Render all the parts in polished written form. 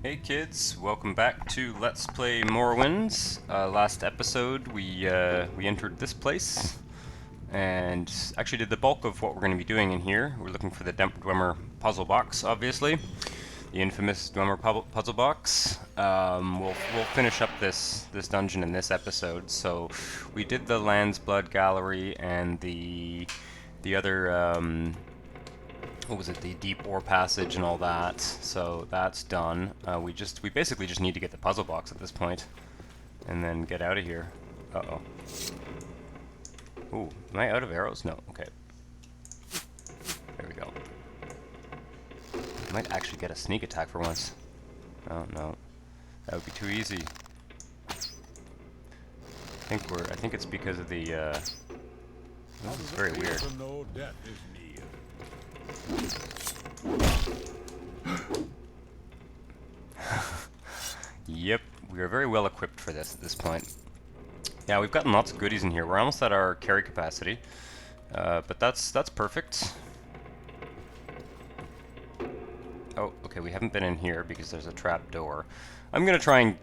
Hey kids, welcome back to Let's Play Morrowind. Last episode we entered this place and actually did the bulk of what we're going to be doing in here. We're looking for the Dwemer puzzle box, obviously, the infamous Dwemer puzzle box. We'll finish up this dungeon in this episode. So we did the Land's Blood Gallery and the other. What was it, the deep ore passage and all that, so that's done. We basically just need to get the puzzle box at this point and then get out of here. Uh-oh. Ooh, am I out of arrows? No, okay. There we go. Might actually get a sneak attack for once. Oh no, that would be too easy. I think it's because of the this is very weird. Yep, we are very well equipped for this at this point. Yeah, we've gotten lots of goodies in here. We're almost at our carry capacity, but that's perfect. Oh, okay, we haven't been in here because there's a trap door. I'm gonna try and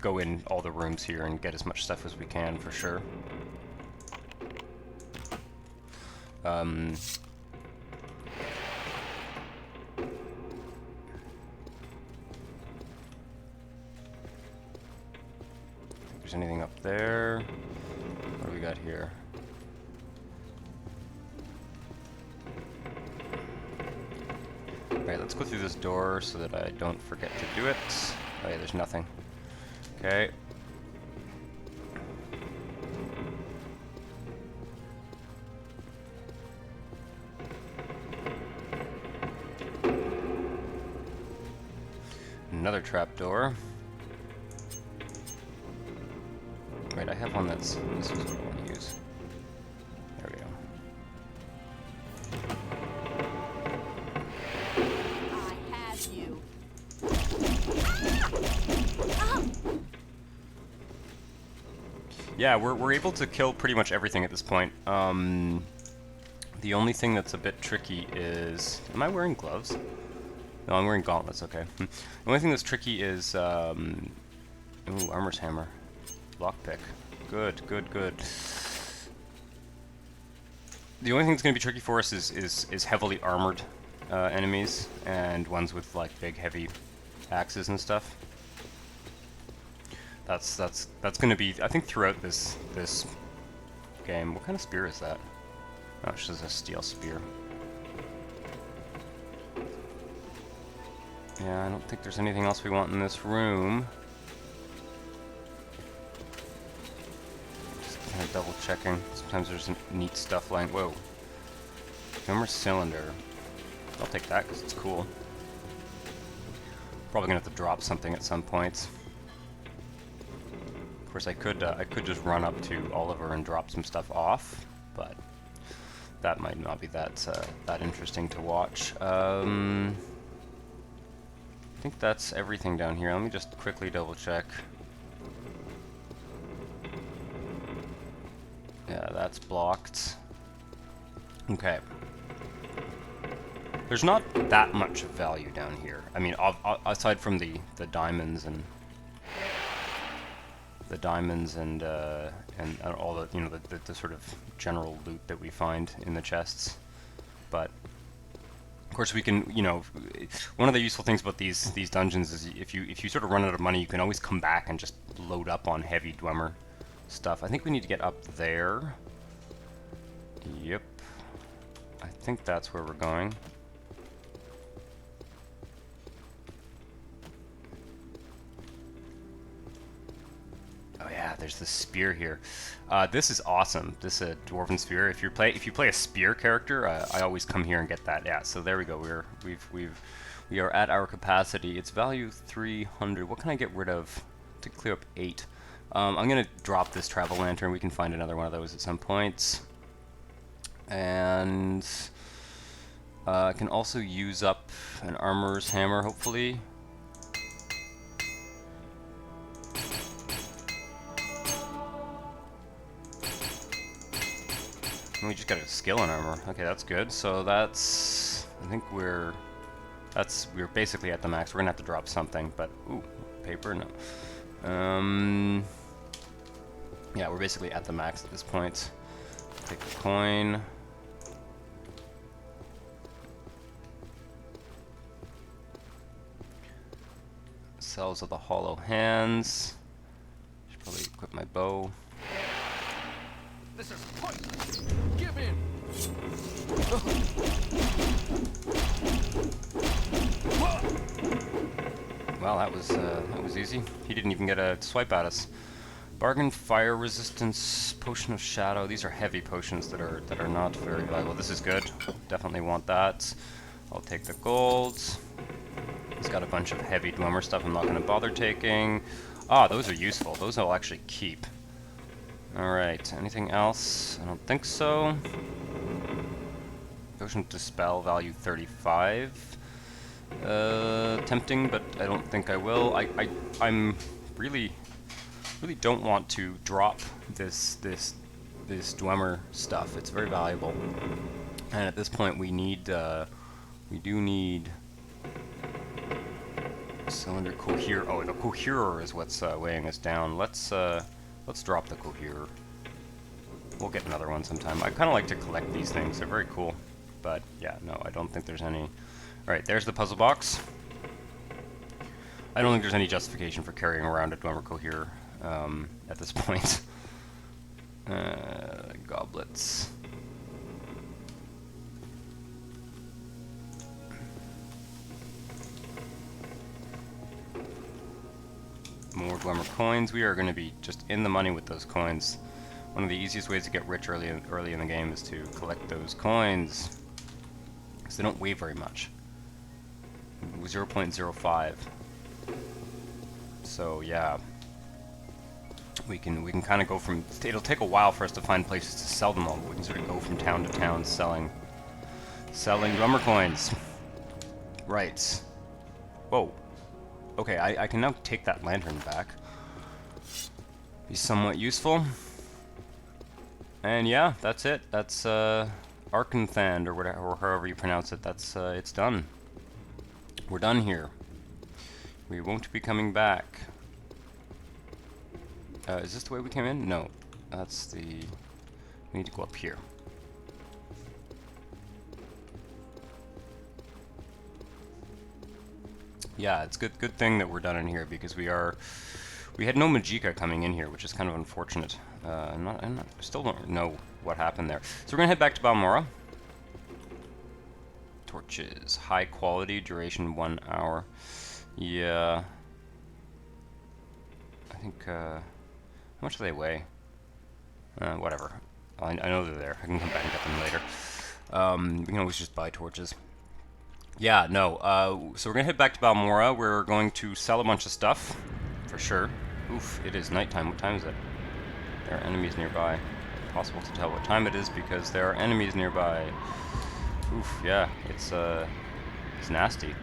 go in all the rooms here and get as much stuff as we can for sure. There's anything up there? What do we got here? Alright, let's go through this door so that I don't forget to do it. Oh yeah, there's nothing. Okay. Another trapdoor. Right, I have one this is what I want to use. There we go. I have you. Yeah, we're able to kill pretty much everything at this point. The only thing that's a bit tricky is... Am I wearing gloves? No, I'm wearing gauntlets, okay. The only thing that's tricky is... Ooh, Armor's Hammer. Lockpick. Good, good, good. The only thing that's going to be tricky for us is heavily armored enemies and ones with like big heavy axes and stuff. That's going to be, I think, throughout this game. What kind of spear is that? Oh, it's just a steel spear. Yeah, I don't think there's anything else we want in this room. Kind of double checking. Sometimes there's neat stuff lying. Whoa. Hammer cylinder. I'll take that because it's cool. Probably gonna have to drop something at some point. Of course, I could just run up to Oliver and drop some stuff off, but that might not be that interesting to watch. I think that's everything down here. Let me just quickly double check. Yeah, that's blocked. Okay. There's not that much value down here. I mean, aside from the diamonds and all the the sort of general loot that we find in the chests. But of course, we can, one of the useful things about these dungeons is if you sort of run out of money, you can always come back and just load up on heavy Dwemer stuff. I think we need to get up there. Yep. I think that's where we're going. Oh yeah, there's this spear here. This is awesome. This is a dwarven spear. If you play a spear character, I always come here and get that. Yeah. So there we go. We are at our capacity. It's value 300. What can I get rid of to clear up 8? I'm gonna drop this travel lantern. We can find another one of those at some point. And I can also use up an armorer's hammer, hopefully. And we just got a skill in armor. Okay, that's good. So that's... I think we're we're basically at the max. We're gonna have to drop something, but ooh, paper, no. Yeah, we're basically at the max at this point. Take the coin. Cells of the hollow hands. Should probably equip my bow. This is pointless. Give in. Well, that was easy. He didn't even get a swipe at us. Bargain, fire resistance, potion of shadow. These are heavy potions that are not very valuable. This is good. Definitely want that. I'll take the gold. He's got a bunch of heavy Dwemer stuff I'm not going to bother taking. Ah, those are useful. Those I'll actually keep. Alright, anything else? I don't think so. Potion of Dispel, value 35. Tempting, but I don't think I will. I'm really don't want to drop this Dwemer stuff. It's very valuable. And at this point we do need cylinder coherer. Oh, the coherer is what's weighing us down. Let's drop the coherer. We'll get another one sometime. I kind of like to collect these things. They're very cool. But yeah, no, I don't think there's any. Alright, there's the puzzle box. I don't think there's any justification for carrying around a Dwemer coherer at this point. Goblets. More Dwemer coins. We are going to be just in the money with those coins. One of the easiest ways to get rich early in the game is to collect those coins, because they don't weigh very much. 0.05. So yeah, we can kind of go from. It'll take a while for us to find places to sell them all, but we can sort of go from town to town selling Dwemer coins. Right. Whoa. Okay, I can now take that lantern back. Be somewhat useful. And yeah, that's it. That's Arkenthand, or whatever, or however you pronounce it. That's it's done. We're done here. We won't be coming back. Is this the way we came in? No. That's the... We need to go up here. Yeah, it's good thing that we're done in here, because we had no Magicka coming in here, which is kind of unfortunate. I still don't know what happened there. So we're gonna head back to Balmora. Torches, high quality, duration 1 hour. Yeah. I think, how much do they weigh? Whatever. I know they're there. I can come back and get them later. We can always just buy torches. Yeah, no. So we're gonna head back to Balmora. We're going to sell a bunch of stuff, for sure. Oof, it is nighttime. What time is it? There are enemies nearby. Impossible to tell what time it is because there are enemies nearby. Oof, yeah, it's nasty.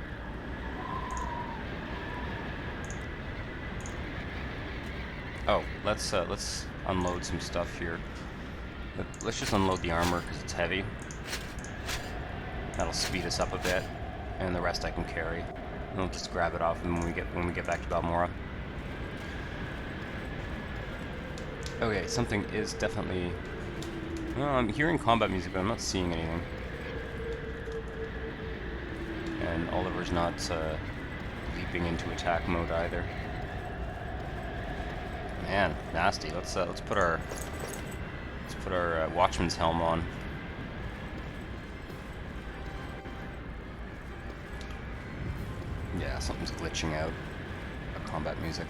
Oh, let's unload some stuff here. Let's just unload the armor because it's heavy. That'll speed us up a bit, and the rest I can carry. And we'll just grab it off when we get back to Balmora. Okay, something is definitely. Well, I'm hearing combat music, but I'm not seeing anything. And Oliver's not leaping into attack mode either. Man, nasty. Let's put our Watchman's helm on. Yeah, something's glitching out. Combat music.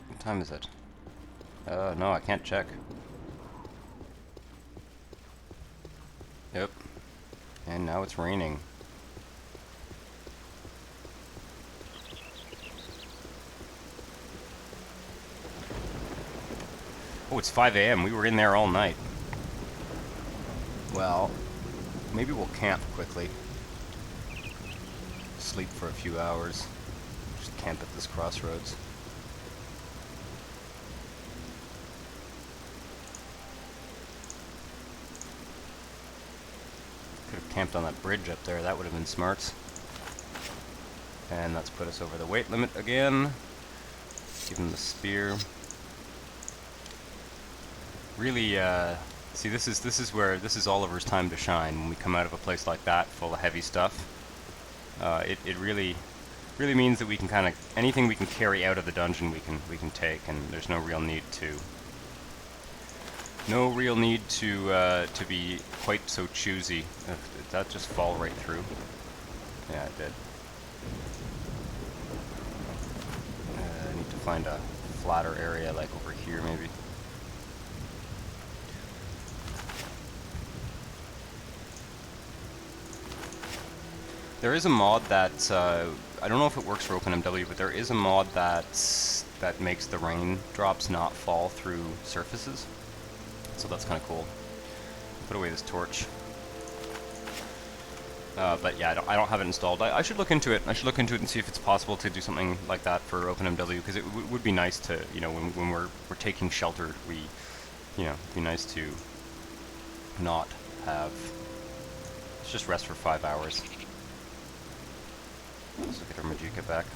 What time is it? No, I can't check. Yep. And now it's raining. Oh, it's 5 a.m. We were in there all night. Well, maybe we'll camp quickly. Sleep for a few hours. Just camp at this crossroads. Could have camped on that bridge up there, that would have been smart. And that's put us over the weight limit again. Give him the spear. Really, see, this is Oliver's time to shine when we come out of a place like that, full of heavy stuff. It really means that we can kind of anything we can carry out of the dungeon we can take, and there's no real need to be quite so choosy. Did that just fall right through? Yeah, it did. I need to find a flatter area, like over here, maybe. There is a mod that I don't know if it works for OpenMW, but there is a mod that makes the raindrops not fall through surfaces. So that's kind of cool. Put away this torch. But yeah, I don't have it installed. I should look into it. I should look into it and see if it's possible to do something like that for OpenMW, because it would be nice to, you know, when we're taking shelter, it'd be nice to not have. Let's just rest for 5 hours. Let's look at our Majika back.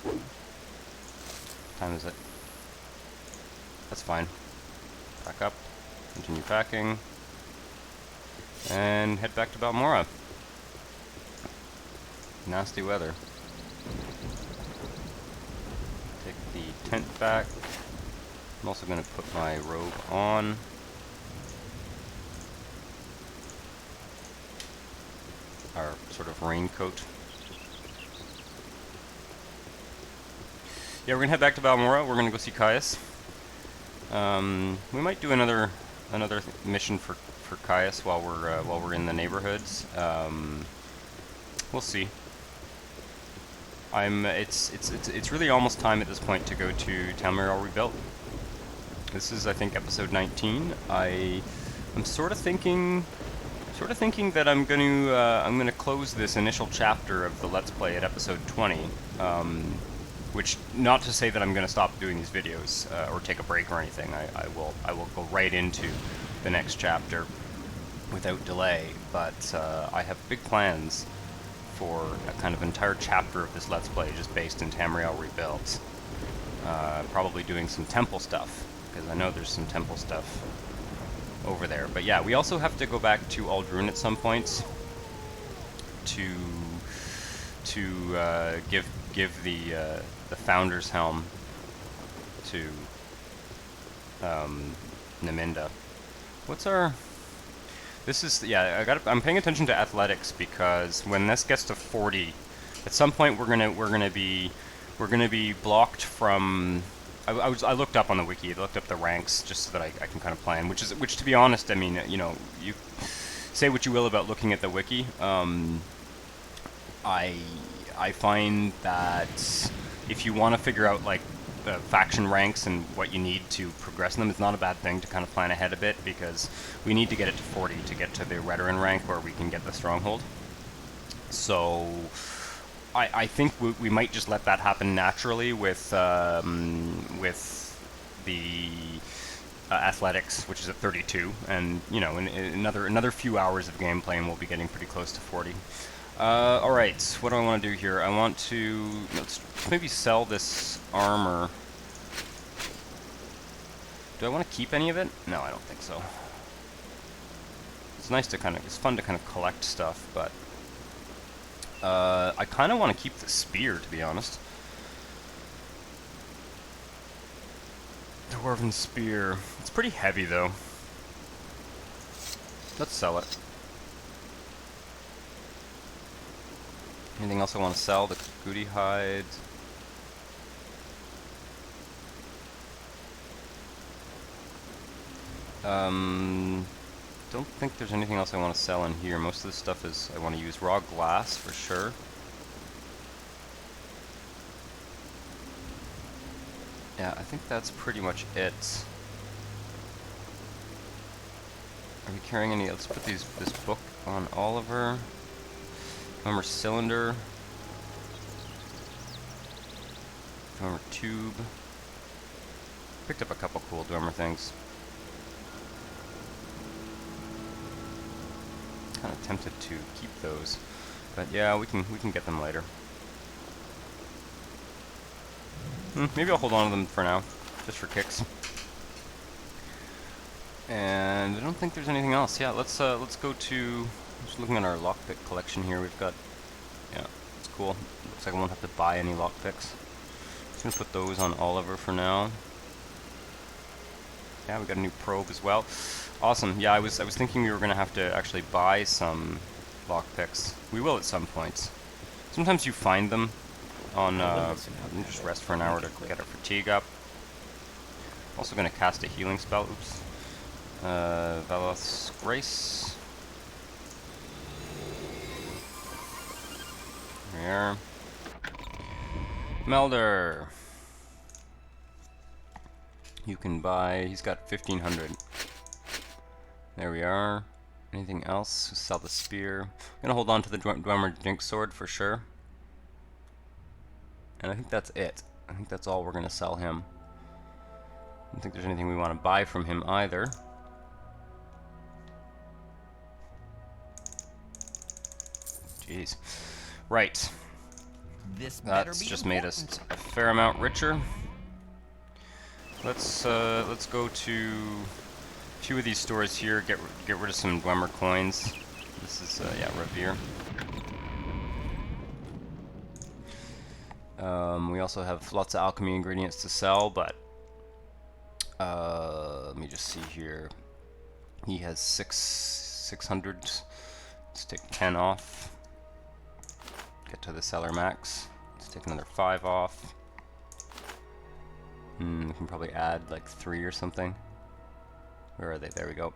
What time is it? That's fine. Back up. Continue packing. And head back to Balmora. Nasty weather. Take the tent back. I'm also going to put my robe on. Our sort of raincoat. Yeah, we're gonna head back to Balmora. We're gonna go see Caius. We might do another mission for Caius while we're in the neighborhoods. We'll see. It's really almost time at this point to go to Tamriel Rebuilt. This is, I think, episode 19. I'm sort of thinking that I'm gonna close this initial chapter of the Let's Play at episode 20. Which, not to say that I'm gonna stop doing these videos or take a break or anything. I will go right into the next chapter without delay. But I have big plans for a kind of entire chapter of this Let's Play just based in Tamriel Rebuilt. Probably doing some temple stuff, because I know there's some temple stuff over there. But yeah, we also have to go back to Aldrune at some point to give the Founder's Helm to Naminda. What's our? This is, yeah. I'm paying attention to athletics, because when this gets to 40, at some point we're gonna be blocked from. I looked up on the wiki. I looked up the ranks just so that I can kind of plan. Which to be honest, I mean, you know, you say what you will about looking at the wiki. I find that if you want to figure out like the faction ranks and what you need to progress in them, it's not a bad thing to kind of plan ahead a bit, because we need to get it to 40 to get to the Redoran rank where we can get the stronghold. So I think we might just let that happen naturally with the athletics, which is at 32, and you know, in another few hours of gameplay, and we'll be getting pretty close to 40. Alright, what do I want to do here? I want to, let's maybe sell this armor. Do I want to keep any of it? No, I don't think so. It's nice to it's fun to kind of collect stuff, but I kind of want to keep the spear, to be honest. Dwarven spear. It's pretty heavy, though. Let's sell it. Anything else I want to sell? The goody hide. Don't think there's anything else I want to sell in here. Most of the stuff is I want to use raw glass for sure. Yeah, I think that's pretty much it. Are we carrying any? Let's put this book on Oliver. Dwemer cylinder. Dwemer tube. Picked up a couple cool Dwemer things. Kind of tempted to keep those, but yeah, we can get them later. Maybe I'll hold on to them for now, just for kicks. And I don't think there's anything else. Yeah, let's go to. Just looking at our lockpick collection here, we've got. Yeah, it's cool. Looks like I won't have to buy any lockpicks. Just gonna put those on Oliver for now. Yeah, we got a new probe as well. Awesome. Yeah, I was thinking we were gonna have to actually buy some lockpicks. We will at some points. Sometimes you find them on. Just rest for an hour to get our fatigue up. Also gonna cast a healing spell. Oops. Velos Grace. There. Melder. You can buy. He's got 1500. There we are. Anything else? Sell the spear. I'm gonna hold on to the Dwemer Jinx sword for sure. And I think that's it. I think that's all we're gonna sell him. I don't think there's anything we want to buy from him either. Jeez. Right. That's just made us a fair amount richer. Let's go to a few of these stores here. Get rid of some Dwemer coins. This is yeah, Revere. We also have lots of alchemy ingredients to sell, but let me just see here. He has 600. Let's take 10 off. Get to the seller max. Let's take another 5 off. We can probably add like 3 or something. Where are they? There we go.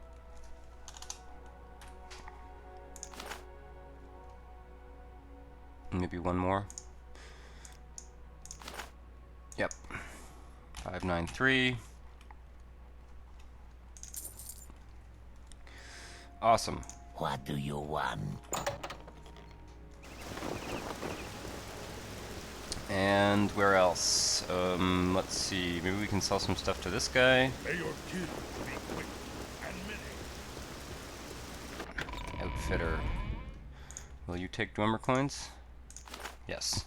Maybe one more. Yep. 593. Awesome. What do you want? And where else? Let's see. Maybe we can sell some stuff to this guy. May your kill be quick and many. Outfitter. Will you take Dwemer coins? Yes.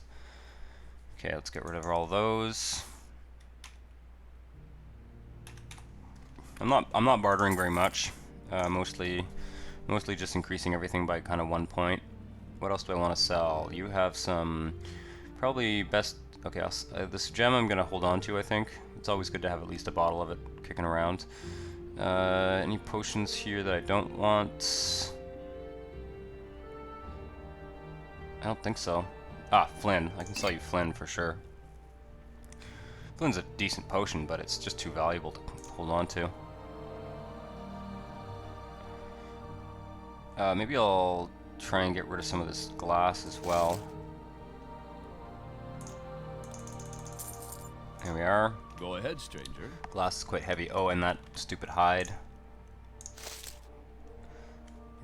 Okay, let's get rid of all those. I'm not bartering very much. Mostly just increasing everything by kind of 1 point. What else do I want to sell? You have some. Probably best. Okay, this gem I'm gonna hold on to. I think it's always good to have at least a bottle of it kicking around. Any potions here that I don't want? I don't think so. Ah, Flynn. I can sell you Flynn for sure. Flynn's a decent potion, but it's just too valuable to hold on to. Maybe I'll try and get rid of some of this glass as well. Here we are. Go ahead, stranger. Glass is quite heavy. Oh, and that stupid hide.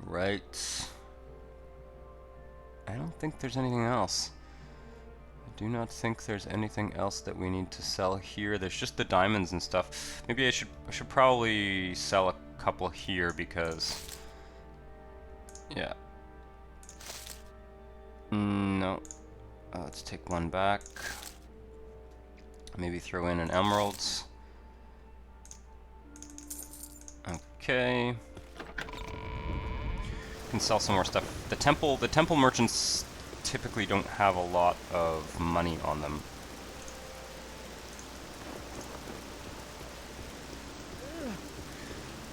Right. I don't think there's anything else. I do not think there's anything else that we need to sell here. There's just the diamonds and stuff. Maybe I should probably sell a couple here because yeah. No. Let's take one back. Maybe throw in an emeralds. Okay. Can sell some more stuff. The temple merchants typically don't have a lot of money on them.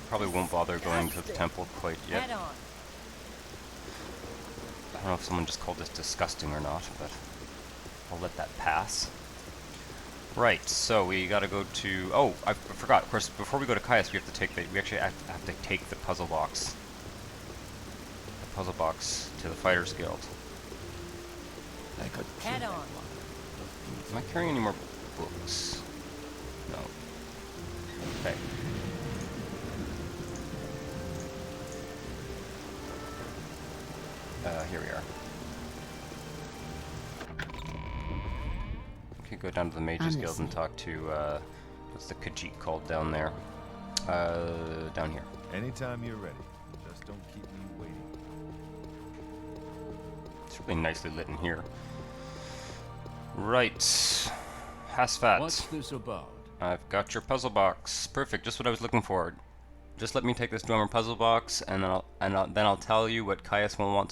Probably won't bother going to the temple quite yet. Head on. I don't know if someone just called this disgusting or not, but I'll let that pass. Right, so we gotta go to. Oh, I forgot. Of course, before we go to Caius, we have to take the. We actually have to take the puzzle box. The puzzle box to the Fighters Guild. I could Head on. Am I carrying any more books? No. Okay. Here we are. could go down to the Mages Guild and talk to, what's the Khajiit called down there? Down here. Anytime you're ready. Just don't keep me waiting. It's really nicely lit in here. Right. Hasfat. What's this about? I've got your puzzle box. Perfect, just what I was looking for. Just let me take this Dwemer puzzle box, and then I'll tell you what Caius will want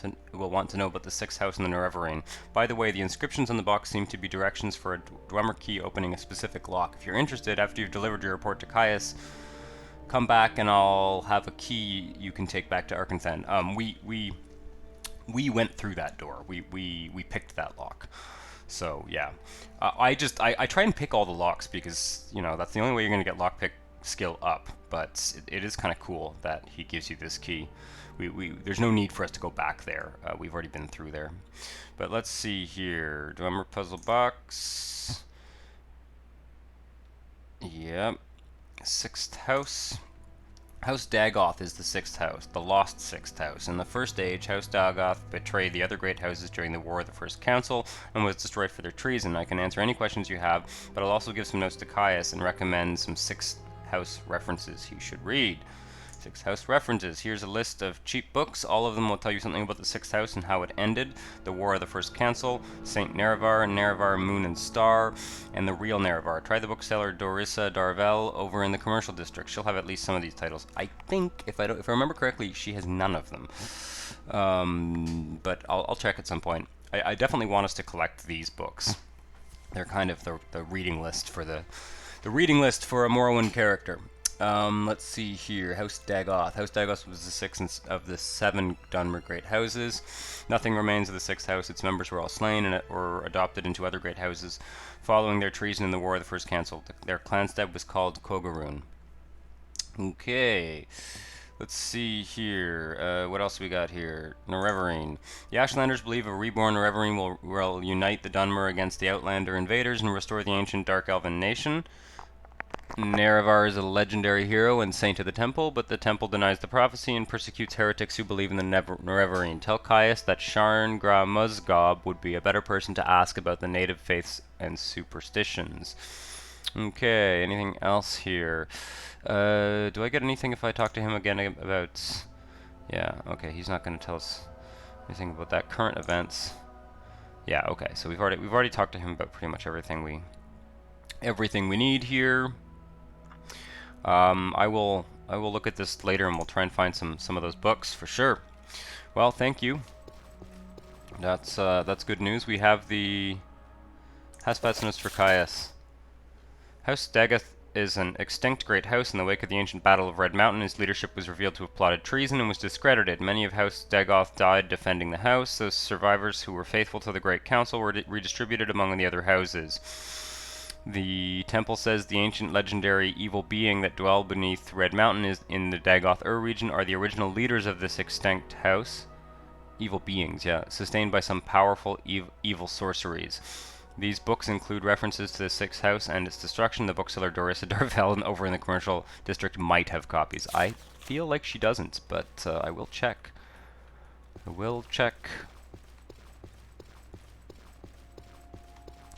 to know about the sixth house in the Nerevarine. By the way, the inscriptions on the box seem to be directions for a Dwemer key opening a specific lock. If you're interested, after you've delivered your report to Caius, come back and I'll have a key you can take back to Arkanthon. We went through that door. We picked that lock. So yeah, I try and pick all the locks because, you know, that's the only way you're gonna get lockpick skill up. But it is kind of cool that he gives you this key. There's no need for us to go back there. We've already been through there. But let's see here. Dwemer puzzle box. Yep. Sixth house. House Dagoth is the sixth house, the lost sixth house. In the First Age, House Dagoth betrayed the other great houses during the War of the First Council and was destroyed for their treason. I can answer any questions you have, but I'll also give some notes to Caius and recommend some sixth house references he should read. Sixth house references. Here's a list of cheap books. All of them will tell you something about the sixth house and how it ended, the War of the First Council, Saint Nerevar, Nerevar, Moon and Star, and the real Nerevar. Try the bookseller Dorissa Darvel over in the commercial district. She'll have at least some of these titles. I think, if I remember correctly, she has none of them. But I'll check at some point. I definitely want us to collect these books. They're kind of the reading list for the reading list for a Morrowind character. Let's see here. House Dagoth. House Dagoth was the sixth of the 7 Dunmer great houses. Nothing remains of the sixth house. Its members were all slain and or adopted into other great houses following their treason in the War of the First Council. Their clanstead was called Kogaroon. Okay. Let's see here. What else we got here? Nerevarine. The Ashlanders believe a reborn Nerevarine will unite the Dunmer against the Outlander invaders and restore the ancient Dark Elven nation. Nerevar is a legendary hero and saint of the temple, but the temple denies the prophecy and persecutes heretics who believe in the Nerevarine. Tell Caius that Sharn Gra Muzgob would be a better person to ask about the native faiths and superstitions. Okay, anything else here? Do I get anything if I talk to him again about... Yeah, okay, he's not going to tell us anything about that. Current events. Yeah, okay, so we've already talked to him about pretty much everything we need here. I will look at this later and we'll try and find some of those books for sure. Well, thank you. That's good news. We have the Hasfat's notes for Caius. House Dagoth is an extinct great house. In the wake of the ancient Battle of Red Mountain, his leadership was revealed to have plotted treason and was discredited. Many of House Dagoth died defending the house. Those survivors who were faithful to the Great Council were redistributed among the other houses. The temple says the ancient legendary evil being that dwell beneath Red Mountain is in the Dagoth region are the original leaders of this extinct house. Evil beings, yeah, sustained by some powerful evil sorceries. These books include references to the sixth house and its destruction. The bookseller Dorissa Darvel over in the commercial district might have copies. I feel like she doesn't, but I will check. I will check.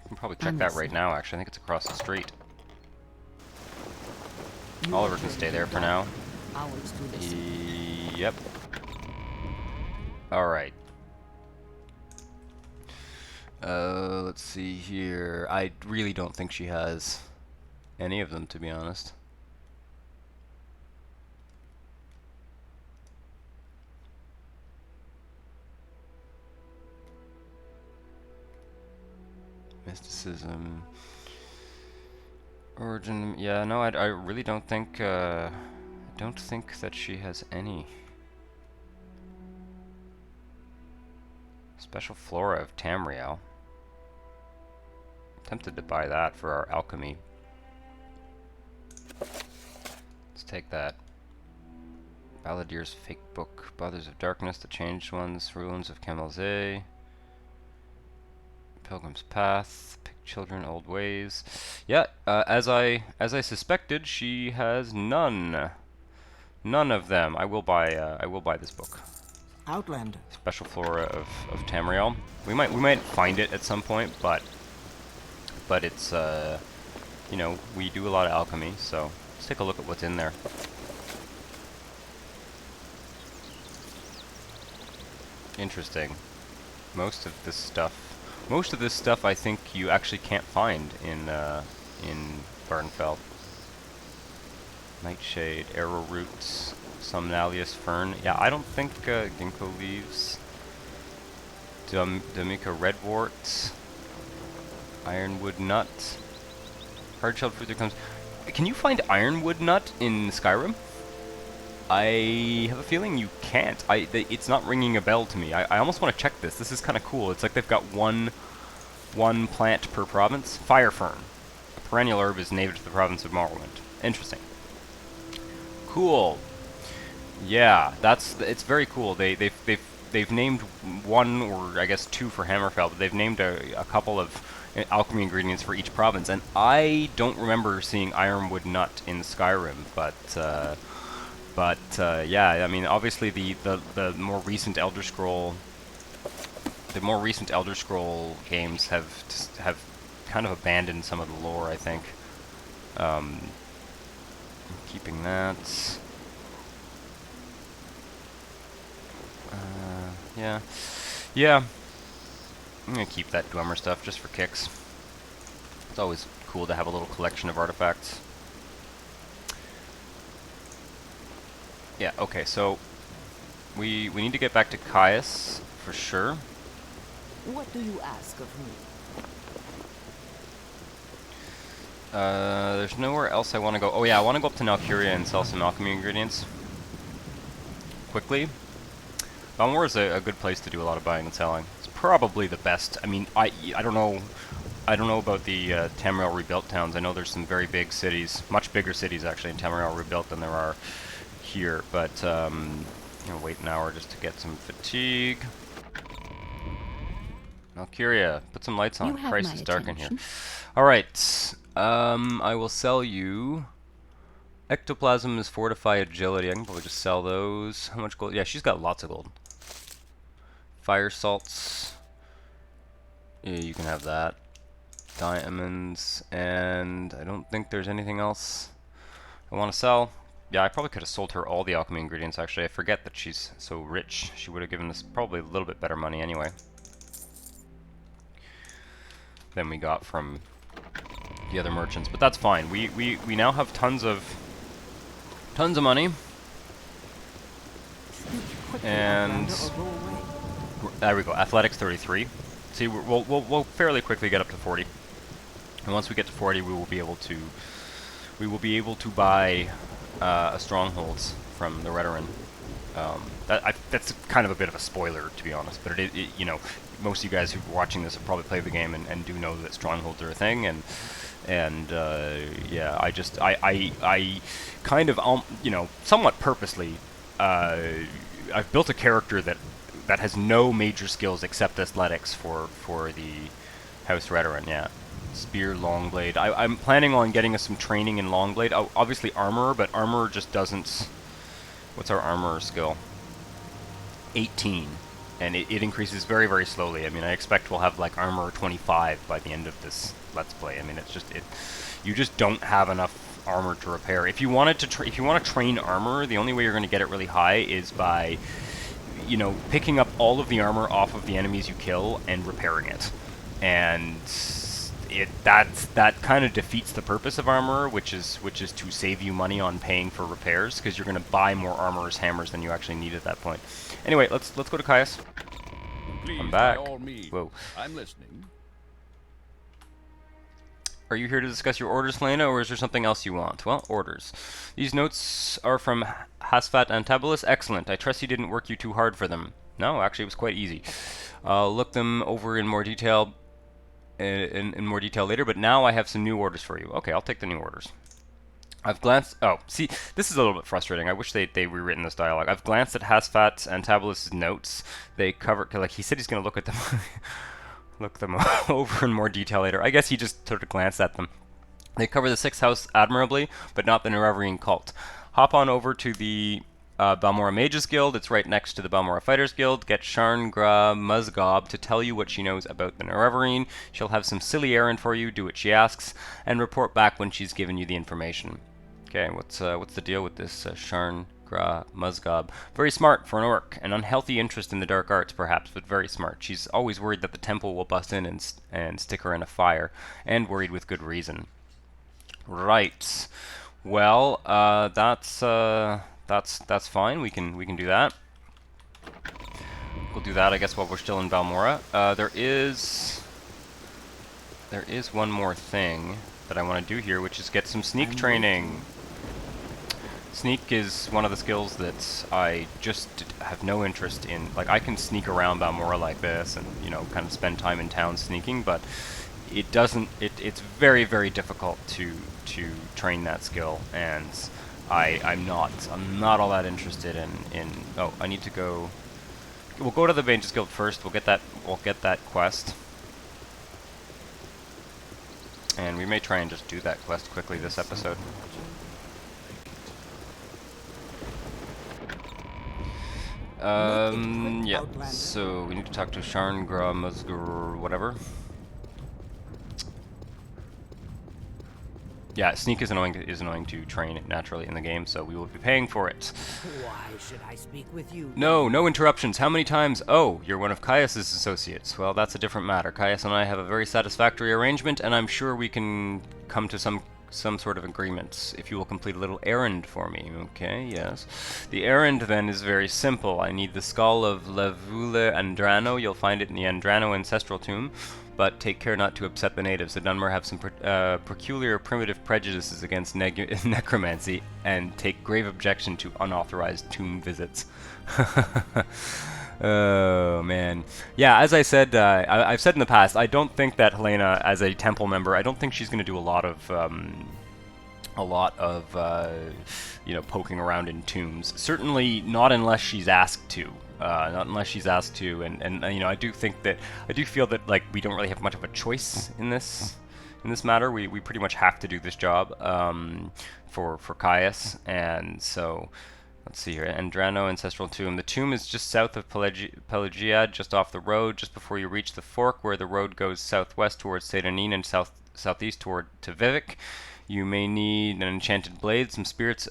I can probably check that right now, actually. I think it's across the street. Oliver can stay there for now. Yep. Alright. Let's see here. I really don't think she has any of them, to be honest. Mysticism. Origin. Yeah, no, I really don't think that she has any. Special Flora of Tamriel. Tempted to buy that for our alchemy. Let's take that. Balladeer's fake book. Brothers of Darkness, the Changed Ones, Ruins of Camelzay. Pilgrim's Path, Pick Children, Old Ways. Yeah, as I suspected, she has none. None of them. I will buy this book. Outlander. Special Flora of Tamriel. We might find it at some point, but but it's, you know, we do a lot of alchemy, so let's take a look at what's in there. Interesting. Most of this stuff I think you actually can't find in Burnfell. Nightshade, arrow roots, Somnalius fern. Yeah, I don't think ginkgo leaves. Domica redwort, ironwood nut, hard-shelled fruit that comes. Can you find ironwood nut in Skyrim? I have a feeling you can't. It's not ringing a bell to me. I almost want to check this. This is kind of cool. It's like they've got one plant per province. Fire fern, a perennial herb, is native to the province of Morrowind. Interesting. Cool. Yeah, it's very cool. They've named one, or I guess two for Hammerfell, but they've named a couple of alchemy ingredients for each province. And I don't remember seeing ironwood nut in Skyrim, but yeah, I mean, obviously the more recent Elder Scroll games have kind of abandoned some of the lore, I think. I'm keeping that. Yeah. I'm gonna keep that Dwemer stuff just for kicks. It's always cool to have a little collection of artifacts. Yeah, okay, so we need to get back to Caius for sure. What do you ask of me? There's nowhere else I want to go. Oh yeah, I want to go up to Nalcuria and sell some alchemy ingredients quickly. Balmor is a good place to do a lot of buying and selling. It's probably the best. I mean, I don't know about the Tamriel Rebuilt towns. I know there's some very big cities, much bigger cities actually in Tamriel Rebuilt than there are here. But I'm gonna wait an hour just to get some fatigue. Valkyria, put some lights on. Christ, it's dark in here. All right, I will sell you. Ectoplasm is fortify agility. I can probably just sell those. How much gold? Yeah, she's got lots of gold. Fire salts. Yeah, you can have that. Diamonds, and I don't think there's anything else I want to sell. Yeah, I probably could have sold her all the alchemy ingredients, actually. I forget that she's so rich. She would have given us probably a little bit better money anyway than we got from the other merchants, but that's fine. We now have tons of money, and there we go. Athletics 33. See, we'll fairly quickly get up to 40, and once we get to 40, we will be able to buy strongholds from the Redoran. That's kind of a bit of a spoiler, to be honest, but it you know, most of you guys who are watching this have probably played the game and do know that strongholds are a thing, and yeah, I kind of you know, somewhat purposely I've built a character that has no major skills except athletics for the House Redoran. Yeah, spear, longblade. I'm planning on getting us some training in longblade. Oh, obviously armor, but armor just doesn't. What's our armor skill? 18. And it increases very, very slowly. I mean, I expect we'll have like armor 25 by the end of this Let's Play. I mean, it's just you just don't have enough armor to repair. If you wanted to, if you want to train armor, the only way you're going to get it really high is by, you know, picking up all of the armor off of the enemies you kill and repairing it. And that kind of defeats the purpose of armor, which is to save you money on paying for repairs, because you're going to buy more armorer's hammers than you actually need at that point. Anyway, let's go to Caius. Please, I'm back. by all means. Whoa. I'm listening. Are you here to discuss your orders, Hlena, or is there something else you want? Well, orders. These notes are from Hasfat Antabolus. Excellent. I trust you didn't work you too hard for them. No, actually, it was quite easy. I'll look them over in more detail in more detail later, but now I have some new orders for you. Okay, I'll take the new orders. I've glanced... Oh, see, this is a little bit frustrating. I wish they'd rewritten this dialogue. I've glanced at Hasfat Antabolus' notes. They cover... Like, he said he's going to look at them... look them over in more detail later. I guess he just sort of glanced at them. They cover the Sixth House admirably, but not the Nerevarine cult. Hop on over to the Balmora Mages Guild. It's right next to the Balmora Fighters Guild. Get Sharngra Muzgob to tell you what she knows about the Nerevarine. She'll have some silly errand for you. Do what she asks, and report back when she's given you the information. Okay, what's the deal with this Sharngra Muzgob? Very smart for an orc. An unhealthy interest in the dark arts, perhaps, but very smart. She's always worried that the temple will bust in and stick her in a fire, and worried with good reason. Right. Well, that's fine. We can do that. We'll do that, I guess, while we're still in Balmora. There is one more thing that I want to do here, which is get some sneak training. Sneak is one of the skills that I just have no interest in. Like, I can sneak around Balmora like this and, you know, kind of spend time in town sneaking, but it doesn't, it's very, very difficult to train that skill, and I'm not all that interested in oh, I need to go, we'll go to the Mages Guild first. We'll get that quest. And we may try and just do that quest quickly this episode. Yeah, so we need to talk to Sharngra Muzgur, whatever. Yeah, sneak is annoying to train naturally in the game, so we will be paying for it. Why should I speak with you? No interruptions. How many times? Oh, you're one of Caius's associates. Well, that's a different matter. Caius and I have a very satisfactory arrangement, and I'm sure we can come to some sort of agreement if you will complete a little errand for me. Okay, yes. The errand then is very simple. I need the skull of Levule Andrano. You'll find it in the Andrano Ancestral tomb. But take care not to upset the natives. The Dunmer have some peculiar primitive prejudices against necromancy, and take grave objection to unauthorized tomb visits. Oh, man. Yeah, as I said, I've said in the past, I don't think that Hlena, as a temple member, I don't think she's going to do a lot of, you know, poking around in tombs. Certainly not unless she's asked to. Not unless she's asked to, and you know, I do feel that, like, we don't really have much of a choice in this matter. We pretty much have to do this job for Caius, and so let's see here. Andrano Ancestral Tomb. The tomb is just south of Pelagiad, just off the road, just before you reach the fork where the road goes southwest towards Sedanin and southeast toward to Vivek. You may need an enchanted blade. Some spirits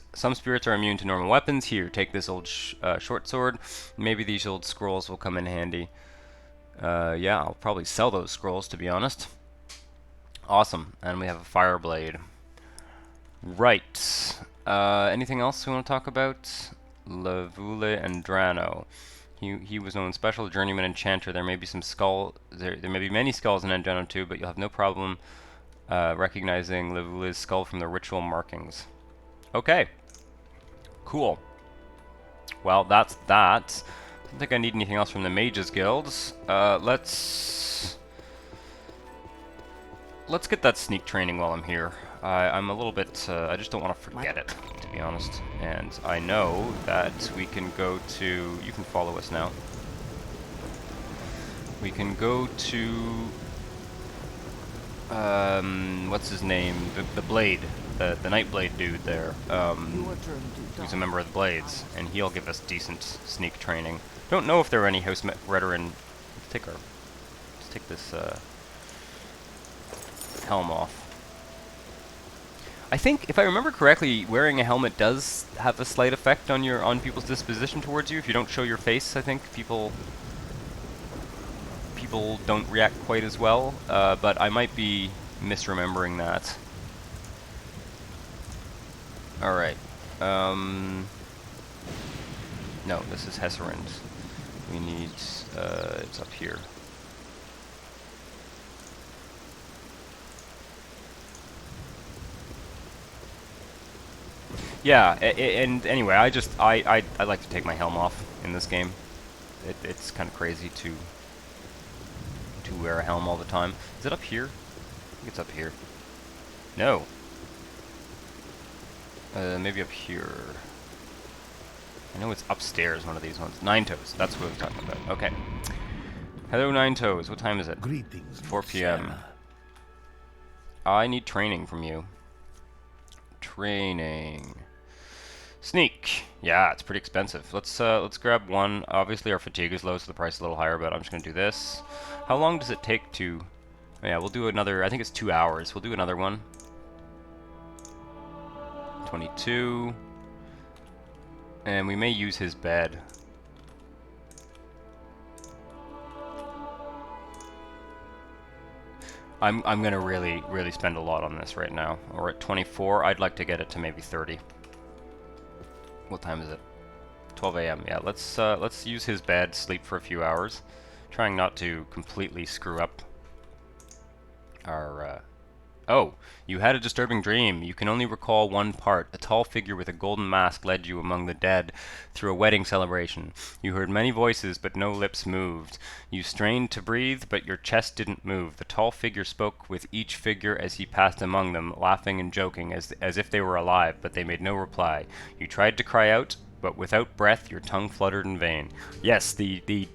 are immune to normal weapons. Here, take this old short sword. Maybe these old scrolls will come in handy. Yeah, I'll probably sell those scrolls, to be honest. Awesome, and we have a fire blade. Right. Anything else we want to talk about? Levule Andrano. He was known special journeyman enchanter. There may be some there may be many skulls in Andrano too, but you'll have no problem recognizing Levule's skull from the ritual markings. Okay. Cool. Well, that's that. I don't think I need anything else from the Mages Guilds. Let's get that sneak training while I'm here. I'm a little bit, I just don't want to forget it, to be honest. And I know that we can go to, you can follow us now. We can go to, what's his name? The Blade, the Nightblade dude there, who's a member of the Blades, and he'll give us decent sneak training. Don't know if there are any house veteran. Let's take this helm off. I think, if I remember correctly, wearing a helmet does have a slight effect on people's disposition towards you. If you don't show your face, I think people don't react quite as well, but I might be misremembering that. Alright. No, this is Hesserand. We need, it's up here. Yeah, and anyway, I like to take my helm off in this game. It's kind of crazy to wear a helm all the time. Is it up here? I think it's up here. No. Maybe up here. I know it's upstairs, one of these ones. Nine Toes, that's what we're talking about. Okay. Hello, Nine Toes. What time is it? Greetings, 4 p.m. I need training from you. Training. Sneak. Yeah, it's pretty expensive. Let's grab one. Obviously our fatigue is low, so the price is a little higher, but I'm just gonna do this. How long does it take to... Oh, yeah, we'll do another... I think it's 2 hours. We'll do another one. 22. And we may use his bed. I'm gonna really spend a lot on this right now. We're at 24. I'd like to get it to maybe 30. What time is it? 12 a.m. Yeah, let's use his bed, sleep for a few hours, trying not to completely screw up our. Oh, you had a disturbing dream. You can only recall one part. A tall figure with a golden mask led you among the dead through a wedding celebration. You heard many voices, but no lips moved. You strained to breathe, but your chest didn't move. The tall figure spoke with each figure as he passed among them, laughing and joking as if they were alive, but they made no reply. You tried to cry out, but without breath, your tongue fluttered in vain. Yes, the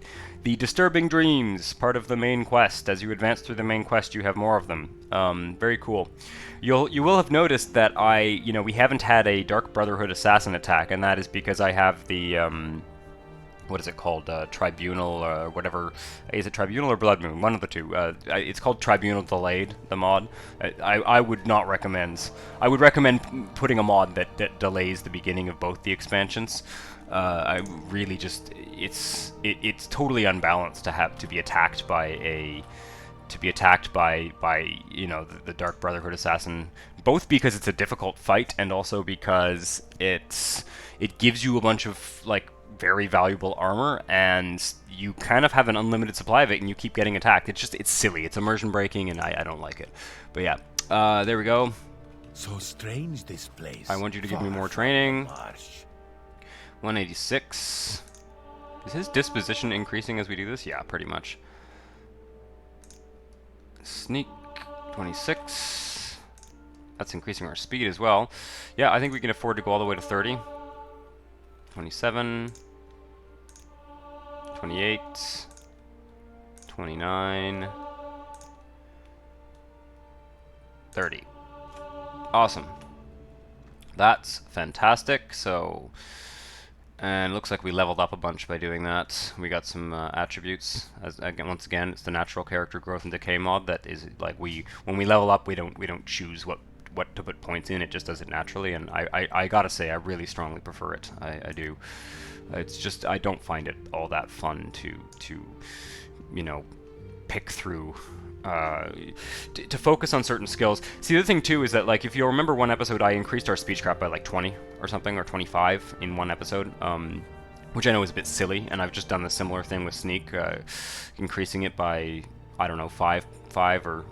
disturbing dreams, part of the main quest. As you advance through the main quest, you have more of them. Very cool. You will have noticed that we haven't had a Dark Brotherhood assassin attack, and that is because I have the, what is it called? Tribunal, or whatever. Is it Tribunal or Blood Moon? One of the two. It's called Tribunal Delayed, the mod. I would not recommend. I would recommend putting a mod that delays the beginning of both the expansions. I really just it's totally unbalanced to be attacked by the Dark Brotherhood assassin, both because it's a difficult fight and also because it gives you a bunch of like very valuable armor and you kind of have an unlimited supply of it and you keep getting attacked. It's silly. It's immersion breaking and I don't like it. But yeah, there we go. So strange this place. I want you to give me more training. 186. Is his disposition increasing as we do this? Yeah, pretty much. Sneak 26. That's increasing our speed as well. Yeah, I think we can afford to go all the way to 30. 27. 28. 29. 30. Awesome. That's fantastic. So... And it looks like we leveled up a bunch by doing that. We got some attributes. Once again, it's the natural character growth and decay mod that is like when we level up, we don't choose what to put points in. It just does it naturally, and I gotta say I really strongly prefer it. I do. It's just I don't find it all that fun to pick through. To focus on certain skills. See, the other thing too is that, like, if you'll remember one episode, I increased our speechcraft by like 20 or something, or 25 in one episode, which I know is a bit silly, and I've just done the similar thing with Sneak, increasing it by, I don't know, 5 or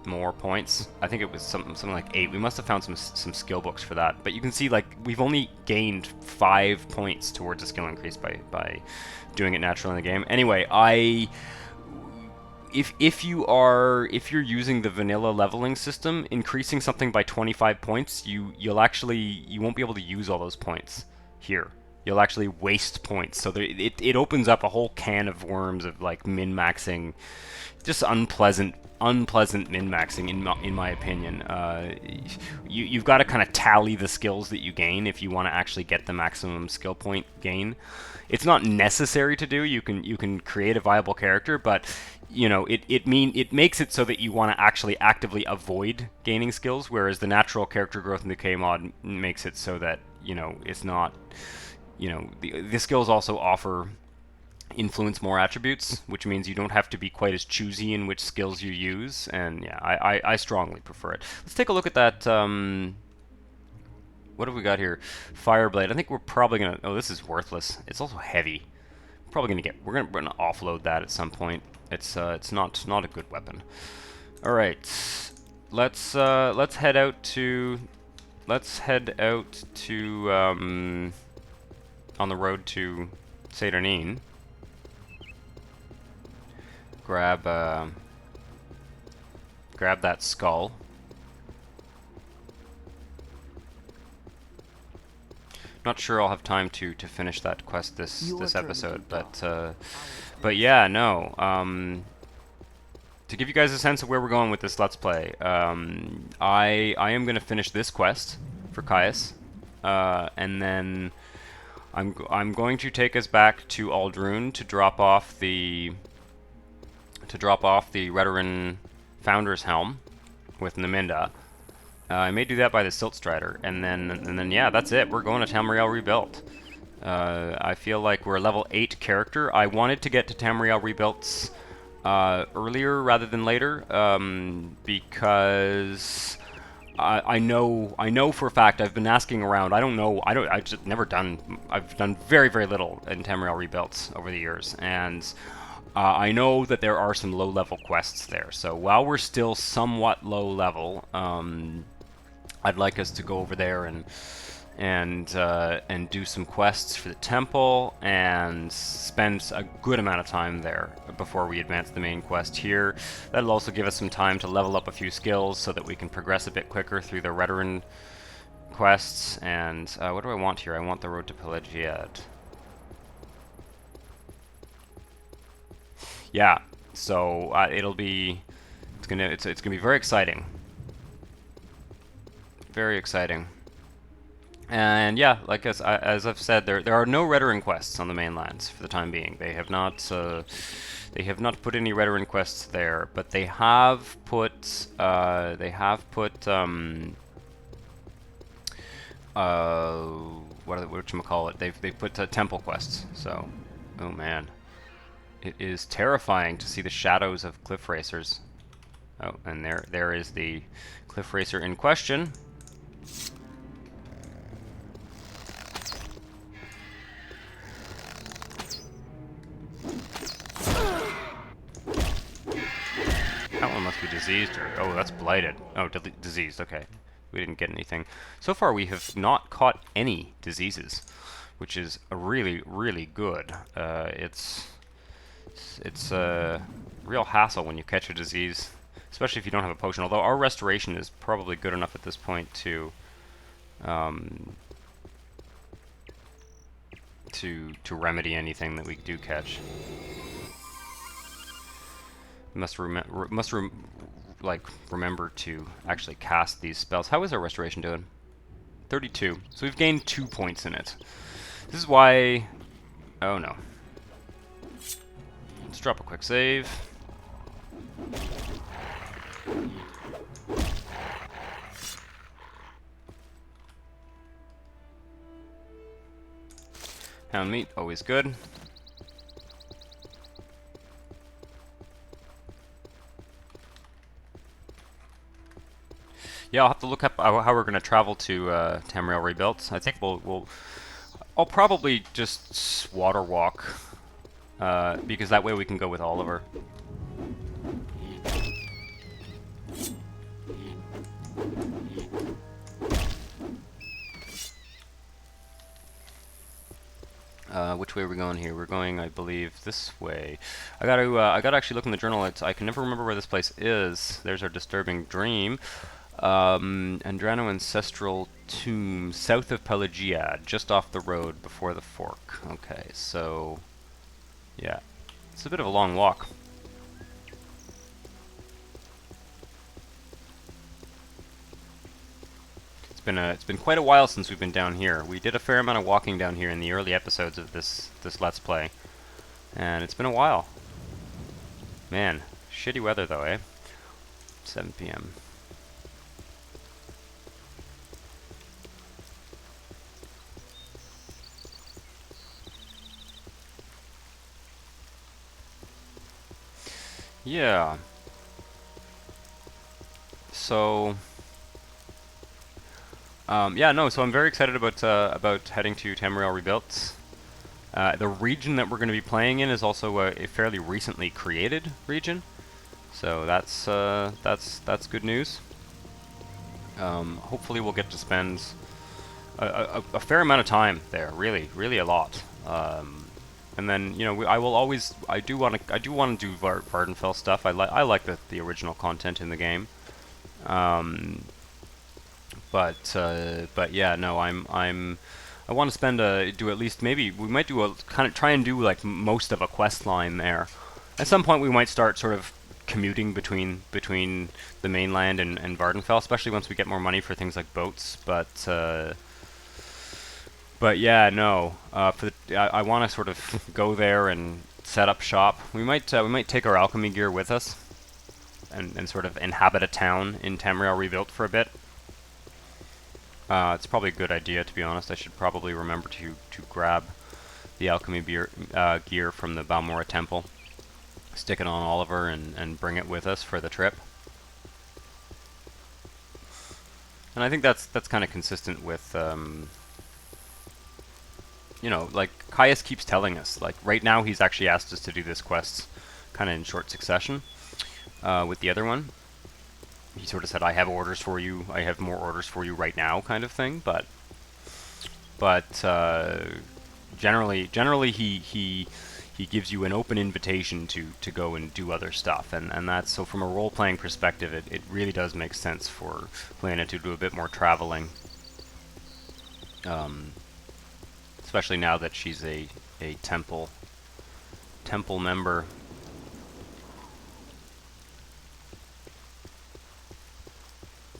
more points. I think it was something like 8. We must have found some skill books for that, but you can see, like, we've only gained 5 points towards a skill increase by doing it naturally in the game. Anyway, If you're using the vanilla leveling system, increasing something by 25 points, you won't be able to use all those points here. You'll actually waste points. So it opens up a whole can of worms of like min-maxing, just unpleasant min-maxing in my opinion. You've got to kind of tally the skills that you gain if you want to actually get the maximum skill point gain. It's not necessary to do. You can create a viable character, but it makes it so that you want to actually actively avoid gaining skills, whereas the natural character growth and decay mod makes it so that it's not. The skills also offer influence more attributes, which means you don't have to be quite as choosy in which skills you use, and yeah, I strongly prefer it. Let's take a look at that. What have we got here? Fireblade. I think we're probably gonna. Oh, this is worthless. It's also heavy. We're gonna offload that at some point. It's not a good weapon. All right, let's head out to on the road to Saturnin. Grab that skull. Not sure I'll have time to finish that quest this episode, but yeah, no. To give you guys a sense of where we're going with this Let's Play, I am going to finish this quest for Caius, and then I'm going to take us back to Aldrune to drop off the Redoran Founder's Helm with Naminda. I may do that by the Siltstrider, and then yeah, that's it. We're going to Tamriel Rebuilt. I feel like we're a level 8 character. I wanted to get to Tamriel Rebuilt's earlier rather than later, because I know for a fact. I've been asking around. I've done very, very little in Tamriel Rebuilt over the years, and I know that there are some low-level quests there. So while we're still somewhat low level, I'd like us to go over there and do some quests for the temple and spend a good amount of time there before we advance the main quest here. That'll also give us some time to level up a few skills so that we can progress a bit quicker through the Redoran quests. And what do I want here? I want the road to Pelagiad. Yeah, so it's gonna be very exciting. Very exciting. And yeah, like as I've said, there are no Redoran quests on the mainlands for the time being. They have not put any Redoran quests there, but they have put whatchamacallit, they've put temple quests. So, oh man, it is terrifying to see the shadows of cliff racers. Oh, and there is the cliff racer in question. That one must be diseased, or oh, that's blighted. Oh, diseased. Okay, we didn't get anything. So far, we have not caught any diseases, which is a really good. It's a real hassle when you catch a disease, especially if you don't have a potion. Although our restoration is probably good enough at this point to remedy anything that we do catch. Remember to actually cast these spells. How is our restoration doing? 32. So we've gained 2 points in it. This is why. Oh no. Let's drop a quick save. Hound meat, always good. Yeah, I'll have to look up how we're going to travel to Tamriel Rebuilt. I think I'll probably just water walk, because that way we can go with Oliver. Which way are we going here? We're going, I believe, this way. I gotta actually look in the journal. I can never remember where this place is. There's our disturbing dream. Andrano Ancestral Tomb, south of Pelagiad, just off the road before the fork. Okay, so yeah, it's a bit of a long walk. It's been quite a while since we've been down here. We did a fair amount of walking down here in the early episodes of this Let's Play, and it's been a while. Man, shitty weather though, eh? 7 p.m. Yeah. So, yeah, no. So I'm very excited about heading to Tamriel Rebuilt. The region that we're going to be playing in is also a fairly recently created region, so that's good news. Hopefully, we'll get to spend a fair amount of time there. Really a lot. And then, you know, I do want to do Vardenfell stuff. I like the original content in the game. But yeah, no, I want to spend do at least, maybe we might do a kind of try and do like most of a quest line there. At some point we might start sort of commuting between the mainland and Vardenfell, especially once we get more money for things like boats. But But yeah, no. I want to sort of go there and set up shop. We might take our alchemy gear with us, and sort of inhabit a town in Tamriel Rebuilt for a bit. It's probably a good idea, to be honest. I should probably remember to grab the alchemy gear from the Balmora Temple, stick it on Oliver, and bring it with us for the trip. And I think that's kind of consistent with, you know, like Caius keeps telling us. Like right now, he's actually asked us to do this quest kind of in short succession with the other one. He sort of said, "I have orders for you. I have more orders for you right now," kind of thing. But generally he gives you an open invitation to go and do other stuff, and that's so from a role-playing perspective, it really does make sense for Hlena to do a bit more traveling, especially now that she's a temple member.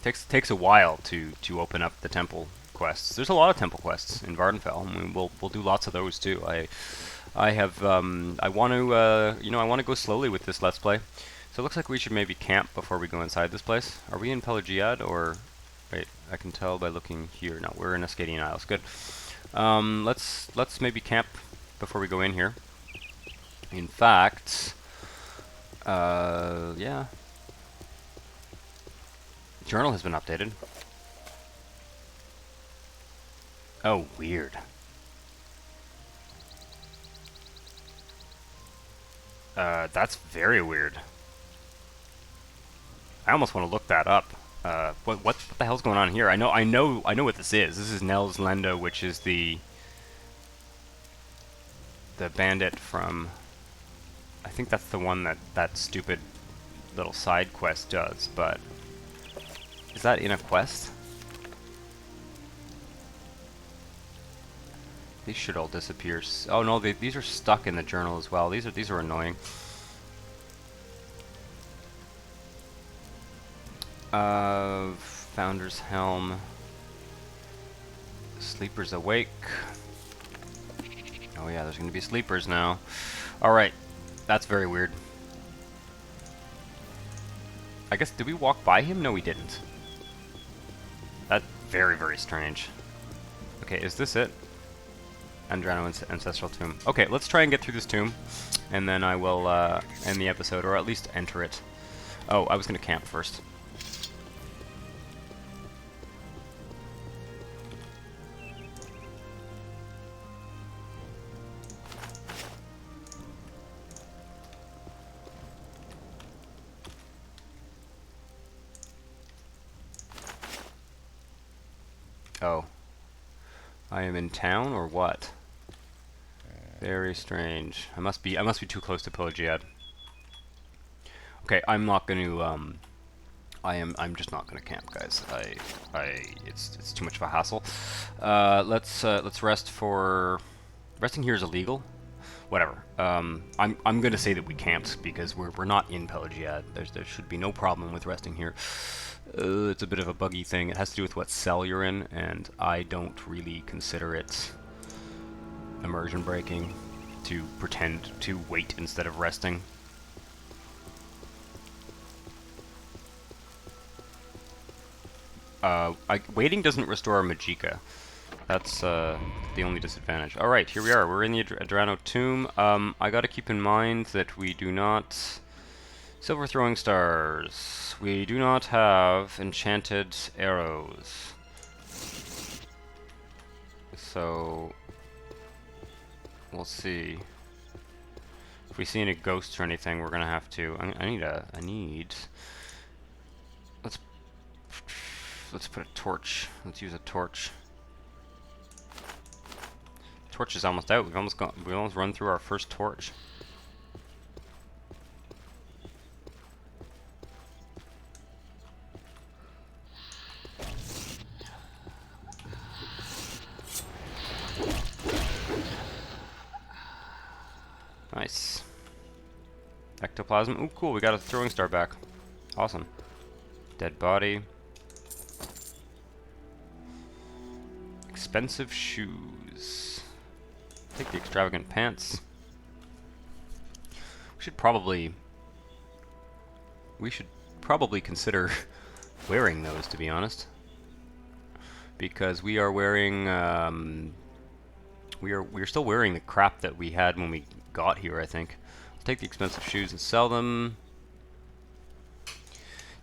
Takes a while to open up the temple quests. There's a lot of temple quests in Vardenfell. I mean, we'll do lots of those too. I want to you know, I want to go slowly with this Let's Play. So it looks like we should maybe camp before we go inside this place. Are we in Pelagiad or wait? I can tell by looking here. No, we're in Ascadian Isles. Good. Let's maybe camp before we go in here. In fact, yeah. Journal has been updated. Oh, weird. That's very weird. I almost want to look that up. What the hell's going on here? I know what this is. This is Nels Lendo, which is the bandit from. I think that's the one that stupid little side quest does. But is that in a quest? These should all disappear. Oh no, these are stuck in the journal as well. These are annoying. Founder's Helm. Sleepers awake. Oh yeah, there's gonna be sleepers now. Alright, that's very weird. I guess, did we walk by him? No, we didn't. That's very, very strange. Okay, is this it? Andrano Ancestral Tomb. Okay, let's try and get through this tomb, and then I will end the episode, or at least enter it. Oh, I was going to camp first. Oh. I am in town, or what? Very strange. I must be too close to Pelagiad. Okay, I'm not going to I'm just not going to camp, guys. It's too much of a hassle. Let's rest for resting here is illegal. Whatever. I'm going to say that we camped because we're not in Pelagiad. There should be no problem with resting here. It's a bit of a buggy thing. It has to do with what cell you're in, and I don't really consider it immersion breaking to pretend to wait instead of resting. Waiting doesn't restore our Magicka. That's the only disadvantage. Alright, here we are. We're in the Andrano tomb. I gotta keep in mind that we do not... Silver throwing stars. We do not have enchanted arrows. So... we'll see. If we see any ghosts or anything, we're gonna have to... I need... Let's put a torch. Let's use a torch. Torch is almost out. We almost run through our first torch. Nice. Ectoplasm. Ooh, cool. We got a throwing star back. Awesome. Dead body. Expensive shoes. shoes. Take the extravagant pants. We should probably consider wearing those, to be honest, because we are wearing we're still wearing the crap that we had when we got here. I think. Let's take the expensive shoes and sell them.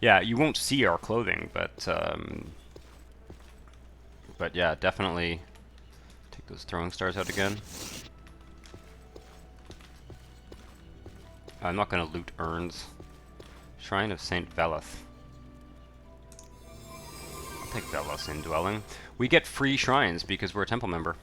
Yeah, you won't see our clothing, but yeah, definitely take those throwing stars out again. I'm not going to loot urns. Shrine of Saint Veleth. I'll take Velos Indwelling. We get free shrines because we're a temple member.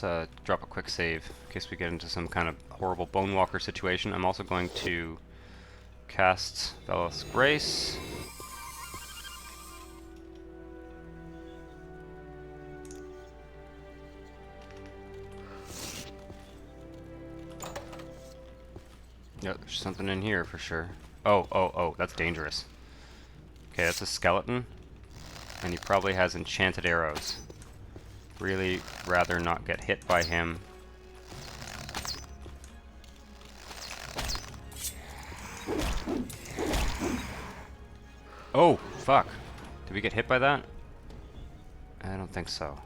Let's drop a quick save in case we get into some kind of horrible Bone Walker situation. I'm also going to cast Velos Grace. Yeah, there's something in here for sure. Oh, that's dangerous. Okay, that's a skeleton. And he probably has enchanted arrows. Really rather not get hit by him. Oh, fuck. Did we get hit by that? I don't think so.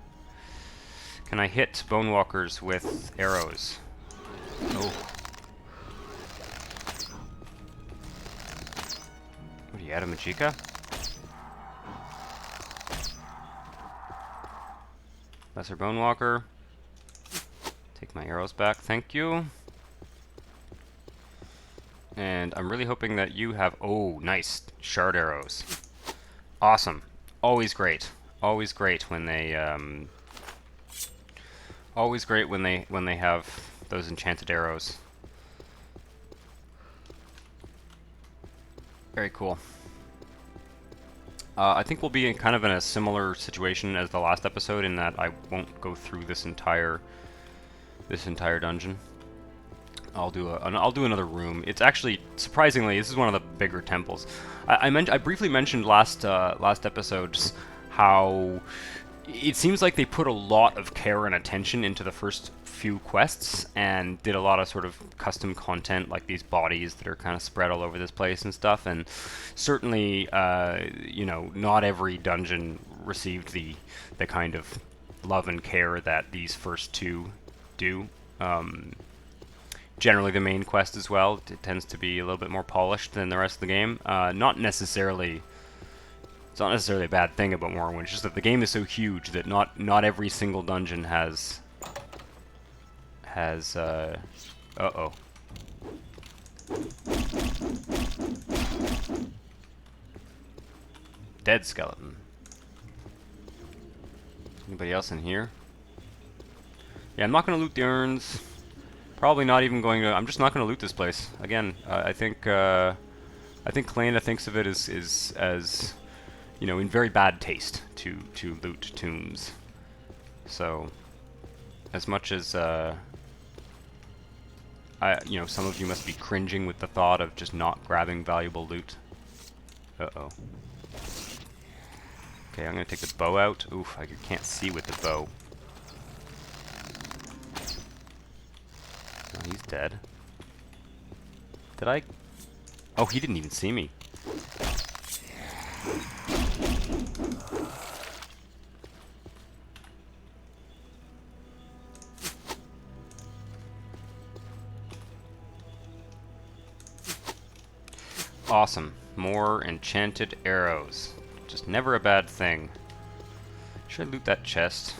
Can I hit Bone Walkers with arrows? Oh. What do you add, a Magicka? Lesser Bone Walker. Take my arrows back, thank you. And I'm really hoping that you have... Oh, nice. Shard arrows. Awesome. Always great. Always great when they... always great when they have those enchanted arrows. Very cool. I think we'll be kind of in a similar situation as the last episode in that I won't go through this entire dungeon. I'll do another room. It's actually, surprisingly, this is one of the bigger temples. I briefly mentioned last episodes how it seems like they put a lot of care and attention into the first few quests and did a lot of sort of custom content, like these bodies that are kind of spread all over this place and stuff. And certainly, you know, not every dungeon received the kind of love and care that these first two do. Generally, the main quest as well, it tends to be a little bit more polished than the rest of the game. Not necessarily. It's not necessarily a bad thing about Morrowind. It's just that the game is so huge that not every single dungeon has. Uh-oh. Dead skeleton. Anybody else in here? Yeah, I'm not going to loot the urns. Probably not even going to... I'm just not going to loot this place. Again, I think Hlena thinks of it as you know, in very bad taste to loot tombs. So, as much as you know, some of you must be cringing with the thought of just not grabbing valuable loot. Uh-oh. Okay, I'm gonna take the bow out. Oof, I can't see with the bow. Oh, he's dead. Did I? Oh, he didn't even see me. Awesome. More enchanted arrows. Just never a bad thing. Should I loot that chest?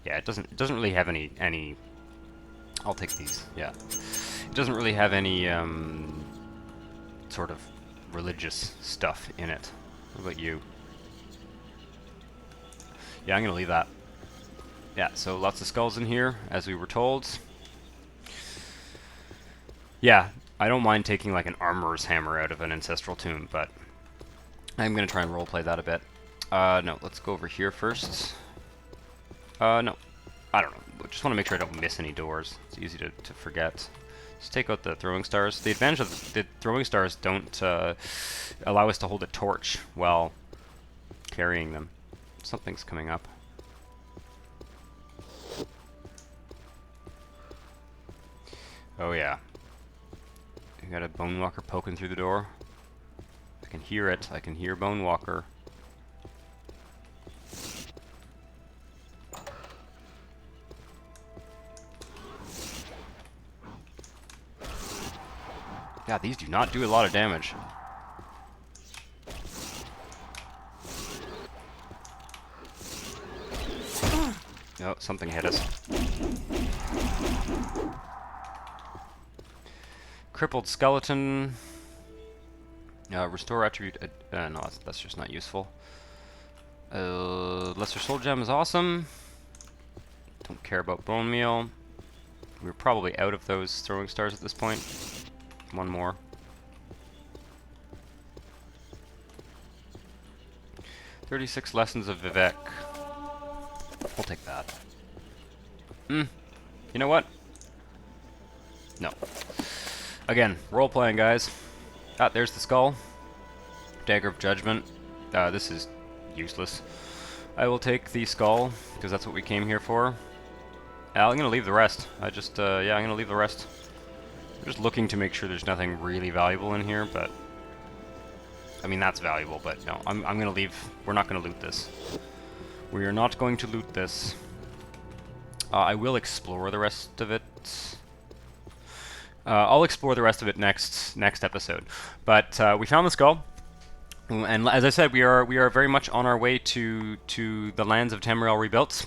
Yeah, it doesn't really have any I'll take these. Yeah. It doesn't really have any sort of religious stuff in it. What about you? Yeah, I'm going to leave that. Yeah, so lots of skulls in here, as we were told. Yeah, I don't mind taking like an armorer's hammer out of an ancestral tomb, but I'm going to try and roleplay that a bit. No, let's go over here first. No, I don't know. I just want to make sure I don't miss any doors. It's easy to forget. Let's take out the throwing stars. The advantage of the throwing stars don't allow us to hold a torch while carrying them. Something's coming up. Oh yeah. We got a Bone Walker poking through the door. I can hear it. I can hear Bone Walker. Yeah, these do not do a lot of damage. Oh, something hit us. Crippled skeleton. Restore attribute. No, that's just not useful. Lesser soul gem is awesome. Don't care about bone meal. We're probably out of those throwing stars at this point. One more. "36 lessons of Vivek." We'll take that. You know what? No. Again, role-playing, guys. Ah, there's the skull. Dagger of Judgment. This is useless. I will take the skull, because that's what we came here for. I'm gonna leave the rest. Yeah, I'm gonna leave the rest. I'm just looking to make sure there's nothing really valuable in here, but... I mean, that's valuable, but no, I'm gonna leave. We're not gonna loot this. We are not going to loot this. I will explore the rest of it. I'll explore the rest of it next episode. But we found the skull, and as I said, we are very much on our way to the lands of Tamriel Rebuilt.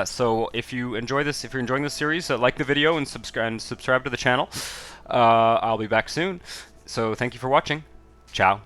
So if you enjoy this, if you're enjoying this series, like the video and subscribe to the channel. I'll be back soon. So thank you for watching. Ciao.